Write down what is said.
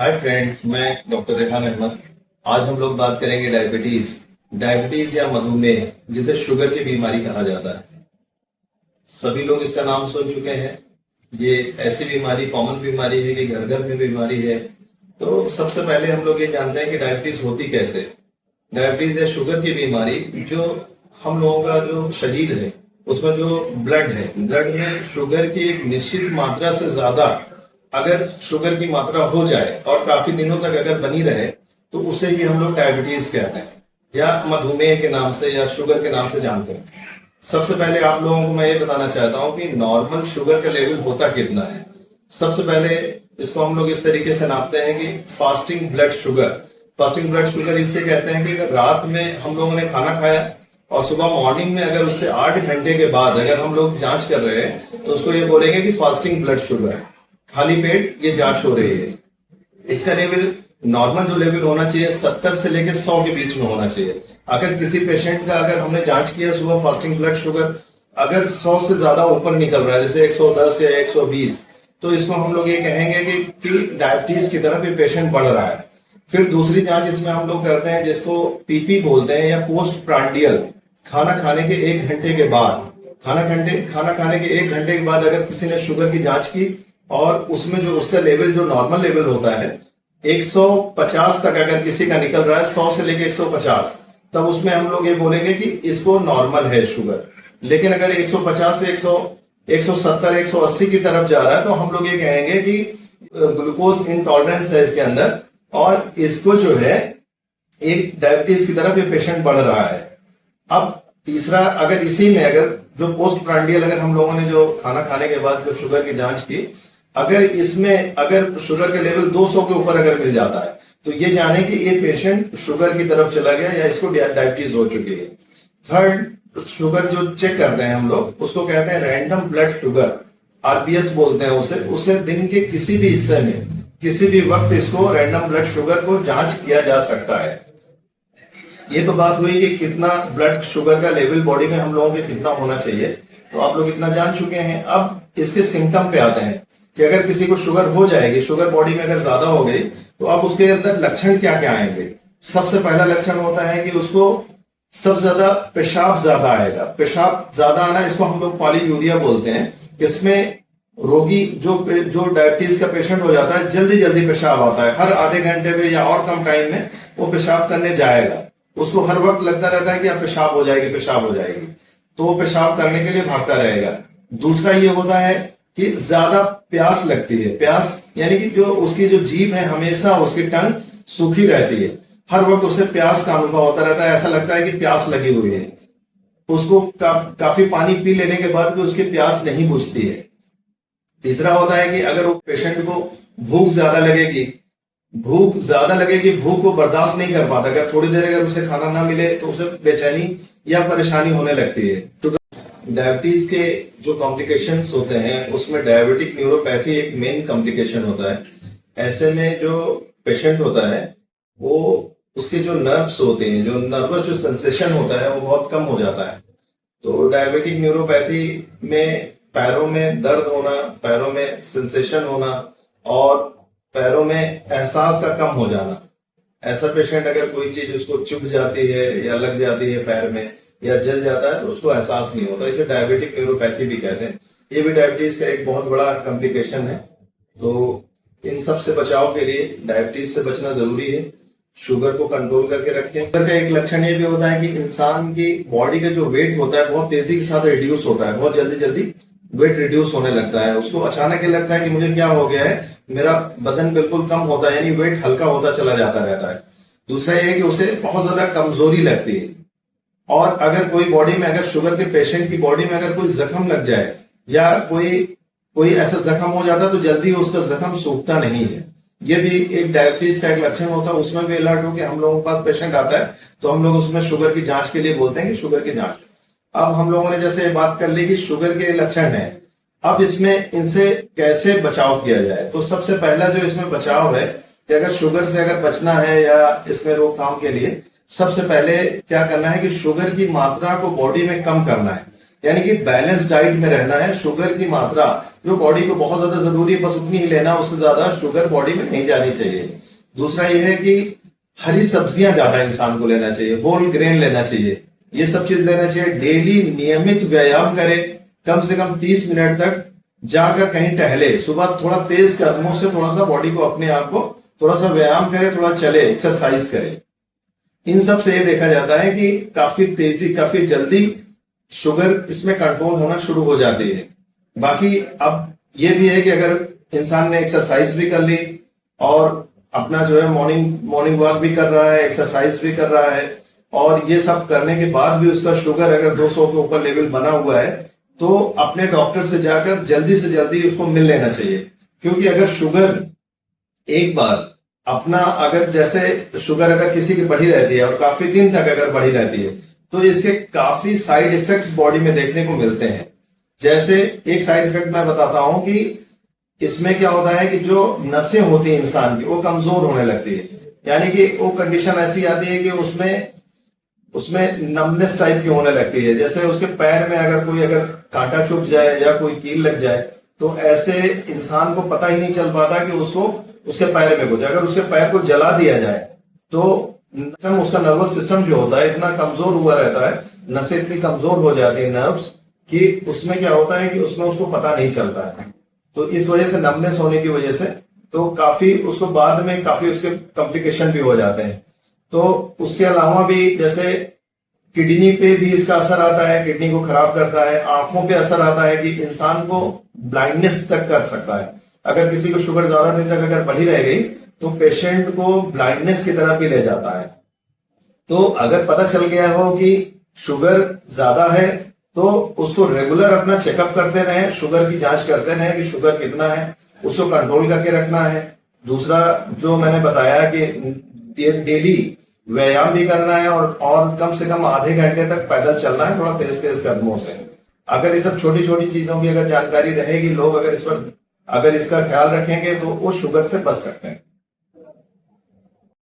Hi friends, मैं doctor Rehan Ahmad. आज हम लोग बात करेंगे डायबिटीज या मधुमेह, जिसे शुगर की बीमारी कहा जाता है। सभी लोग इसका नाम सुन चुके हैं। ये ऐसी बीमारी, कॉमन बीमारी है कि घर घर में बीमारी है। तो सबसे पहले हम लोग ये जानते हैं कि डायबिटीज होती कैसे। डायबिटीज या शुगर की बीमारी, जो हम लोगों का जो शरीर है उसमें जो ब्लड में शुगर की एक निश्चित मात्रा से ज्यादा अगर शुगर की मात्रा हो जाए और काफी दिनों तक अगर बनी रहे तो उसे ही हम लोग डायबिटीज कहते हैं या मधुमेह के नाम से या शुगर के नाम से जानते हैं। सबसे पहले आप लोगों को मैं ये बताना चाहता हूं कि नॉर्मल शुगर का लेवल होता कितना है। सबसे पहले इसको हम लोग इस तरीके से नापते हैं कि फास्टिंग ब्लड शुगर इससे कहते हैं कि अगर रात में हम लोगों ने खाना खाया और सुबह मॉर्निंग में अगर उससे 8 घंटे के बाद अगर हम लोग जांच कर रहे हैं तो उसको ये बोलेंगे कि फास्टिंग ब्लड शुगर, खाली पेट ये जांच हो रही है। इसका लेवल नॉर्मल जो लेवल होना चाहिए 70 से लेकर 100 के बीच में होना चाहिए। अगर किसी पेशेंट का अगर हमने जांच किया सुबह फास्टिंग ब्लड शुगर अगर 100 से ज्यादा ऊपर निकल रहा है, जैसे 110 या 120, तो इसको हम लोग ये कहेंगे कि डायबिटीज की तरफ ये पेशेंट बढ़ रहा है। फिर दूसरी जांच इसमें हम लोग करते हैं जिसको पीपी बोलते हैं या पोस्ट प्रांडियल। खाना खाने के 1 घंटे के बाद, खाना खाने के 1 घंटे के बाद अगर किसी ने शुगर की जांच की और उसमें जो उसका लेवल जो नॉर्मल लेवल होता है 150 तक अगर किसी का निकल रहा है, 100 से लेके 150, तब उसमें हम लोग ये बोलेंगे कि इसको नॉर्मल है शुगर। लेकिन अगर 150 से 170, 180 की तरफ जा रहा है तो हम लोग ये कहेंगे कि ग्लूकोज इंटॉलरेंस है इसके अंदर और इसको जो है एक डायबिटीज की तरफ ये पेशेंट बढ़ रहा है। अब तीसरा, अगर इसी में अगर जो पोस्ट प्रांडियल अगर हम लोगों ने जो खाना खाने के बाद जो शुगर की जांच की, अगर इसमें अगर शुगर का लेवल 200 के ऊपर अगर मिल जाता है तो ये जाने कि ये पेशेंट शुगर की तरफ चला गया या इसको डायबिटीज हो चुकी है। थर्ड, शुगर जो चेक करते हैं हम लोग उसको कहते हैं रैंडम ब्लड शुगर, आरबीएस बोलते हैं उसे दिन के किसी भी हिस्से में किसी भी वक्त इसको रैंडम ब्लड शुगर को जांच किया जा सकता है। ये तो बात हुई कि कितना ब्लड शुगर का लेवल बॉडी में हम लोगों के कितना होना चाहिए, तो आप लोग इतना जान चुके हैं। अब इसके सिम्टम पे आते हैं कि अगर किसी को शुगर हो जाएगी, शुगर बॉडी में अगर ज्यादा हो गई तो अब उसके अंदर लक्षण क्या क्या आएंगे। सबसे पहला लक्षण होता है कि उसको सबसे ज्यादा पेशाब ज्यादा आएगा। पेशाब ज्यादा आना, इसको हम लोग पॉलीयूरिया बोलते हैं। इसमें रोगी जो डायबिटीज का पेशेंट हो जाता है जल्दी पेशाब आता है, हर आधे घंटे में या और कम टाइम में वो पेशाब करने जाएगा। उसको हर वक्त लगता रहता है कि अब पेशाब हो जाएगी, तो वो पेशाब करने के लिए भागता रहेगा। दूसरा ये होता है कि ज्यादा प्यास लगती है। प्यास यानी कि जो उसकी जो जीभ है हमेशा उसकी टंग सूखी रहती है, हर वक्त उसे प्यास का अनुभव होता रहता है, ऐसा लगता है कि प्यास लगी हुई है। उसको काफी पानी पी लेने के बाद भी उसकी प्यास नहीं बुझती है। तीसरा होता है कि अगर वो पेशेंट को भूख ज्यादा लगेगी, भूख को बर्दाश्त नहीं कर पाता, अगर थोड़ी देर अगर उसे खाना ना मिले तो उसे बेचैनी या परेशानी होने लगती है। डायबिटीज के जो कॉम्प्लिकेशंस होते हैं उसमें डायबिटिक न्यूरोपैथी एक मेन कॉम्प्लिकेशन होता है। ऐसे में जो पेशेंट होता है वो उसके जो नर्व्स होते हैं, जो नर्वस जो सेंसेशन होता है वो बहुत कम हो जाता है। तो डायबिटिक न्यूरोपैथी में पैरों में दर्द होना, पैरों में सेंसेशन होना और पैरों में एहसास का कम हो जाना। ऐसा पेशेंट अगर कोई चीज उसको चुभ जाती है या लग जाती है पैर में या जल जाता है तो उसको एहसास नहीं होता, इसे डायबिटिक न्यूरोपैथी भी कहते हैं। ये भी डायबिटीज का एक बहुत बड़ा कॉम्प्लिकेशन है। तो इन सब से बचाव के लिए डायबिटीज से बचना जरूरी है, शुगर को कंट्रोल करके रखें। शुगर का एक लक्षण ये भी होता है कि इंसान की बॉडी का जो वेट होता है बहुत तेजी के साथ रिड्यूस होता है, बहुत जल्दी वेट रिड्यूस होने लगता है। उसको अचानक ये लगता है कि मुझे क्या हो गया है, मेरा बदन बिल्कुल कम होता है, यानी वेट हल्का होता चला जाता रहता है। दूसरा ये है कि उसे बहुत ज्यादा कमजोरी लगती है। और अगर कोई बॉडी में, अगर शुगर के पेशेंट की बॉडी में अगर कोई जख्म लग जाए या कोई ऐसा जख्म हो जाता है तो जल्दी उसका जख्म सूखता नहीं है। ये भी एक डायबिटीज का एक लक्षण होता है। उसमें भी अलर्ट हो कि हम लोगों के पास पेशेंट आता है तो हम लोग उसमें शुगर की जांच के लिए बोलते हैं कि शुगर की जांच। अब हम लोगों ने जैसे बात कर ली कि शुगर के लक्षण है, अब इसमें इनसे कैसे बचाव किया जाए। तो सबसे पहला जो इसमें बचाव है कि अगर शुगर से अगर बचना है या इसमें रोकथाम के लिए सबसे पहले क्या करना है कि शुगर की मात्रा को बॉडी में कम करना है। यानी कि बैलेंस डाइट में रहना है। शुगर की मात्रा जो बॉडी को बहुत ज्यादा जरूरी है बस उतनी ही लेना, उससे ज्यादा शुगर बॉडी में नहीं जानी चाहिए। दूसरा यह है कि हरी सब्जियां ज्यादा इंसान को लेना चाहिए, होल ग्रेन लेना चाहिए, ये सब चीज लेना चाहिए। डेली नियमित व्यायाम करे, कम से कम 30 मिनट तक जाकर कहीं टहले, सुबह थोड़ा तेज कदमों से थोड़ा सा बॉडी को अपने आप को थोड़ा सा व्यायाम करे, थोड़ा चले, एक्सरसाइज करे। इन सब से ये देखा जाता है कि काफी जल्दी शुगर इसमें कंट्रोल होना शुरू हो जाती है। बाकी अब ये भी है कि अगर इंसान ने एक्सरसाइज भी कर ली और अपना जो है मॉर्निंग वॉक भी कर रहा है, एक्सरसाइज भी कर रहा है, और ये सब करने के बाद भी उसका शुगर अगर 200 के ऊपर लेवल बना हुआ है तो अपने डॉक्टर से जाकर जल्दी से जल्दी उसको मिल लेना चाहिए। क्योंकि अगर शुगर एक बार अपना अगर जैसे शुगर अगर किसी की बढ़ी रहती है और काफी दिन तक अगर बढ़ी रहती है तो इसके काफी साइड इफेक्ट्स बॉडी में देखने को मिलते हैं। जैसे एक साइड इफेक्ट मैं बताता हूं कि इसमें क्या होता है कि जो नसें होती हैं इंसान की वो कमजोर होने लगती है। यानी कि वो कंडीशन ऐसी आती है कि उसमें नमनेस टाइप की होने लगती है। जैसे उसके पैर में अगर कांटा चुभ जाए या कोई कील लग जाए तो ऐसे इंसान को पता ही नहीं चल पाता कि उसको उसके पैर में कुछ, अगर उसके पैर को जला दिया जाए तो उसका नर्वस सिस्टम जो होता है इतना कमजोर हुआ रहता है, नसें इतनी कमजोर हो जाती है नर्व्स कि उसमें क्या होता है कि उसमें उसको पता नहीं चलता है। तो इस वजह से नमनेस होने की वजह से तो काफी उसको बाद में काफी उसके कॉम्प्लिकेशन भी हो जाते हैं। तो उसके अलावा भी जैसे किडनी पे भी इसका असर आता है, किडनी को खराब करता है। आंखों पे असर आता है कि इंसान को ब्लाइंडनेस तक कर सकता है। अगर किसी को शुगर ज्यादा दिन तक अगर बढ़ी रह गई तो पेशेंट को ब्लाइंडनेस की तरफ भी ले जाता है। तो अगर पता चल गया हो कि शुगर ज्यादा है तो उसको रेगुलर अपना चेकअप करते रहें, शुगर की जांच करते रहें कि शुगर कितना है, उसको कंट्रोल करके रखना है। दूसरा जो मैंने बताया कि डेली व्यायाम भी करना है और कम से कम आधे घंटे तक पैदल चलना है, थोड़ा तेज तेज कदमों से। अगर ये सब छोटी छोटी चीजों की अगर जानकारी रहेगी, लोग अगर इसका ख्याल रखेंगे तो वो शुगर से बच सकते हैं।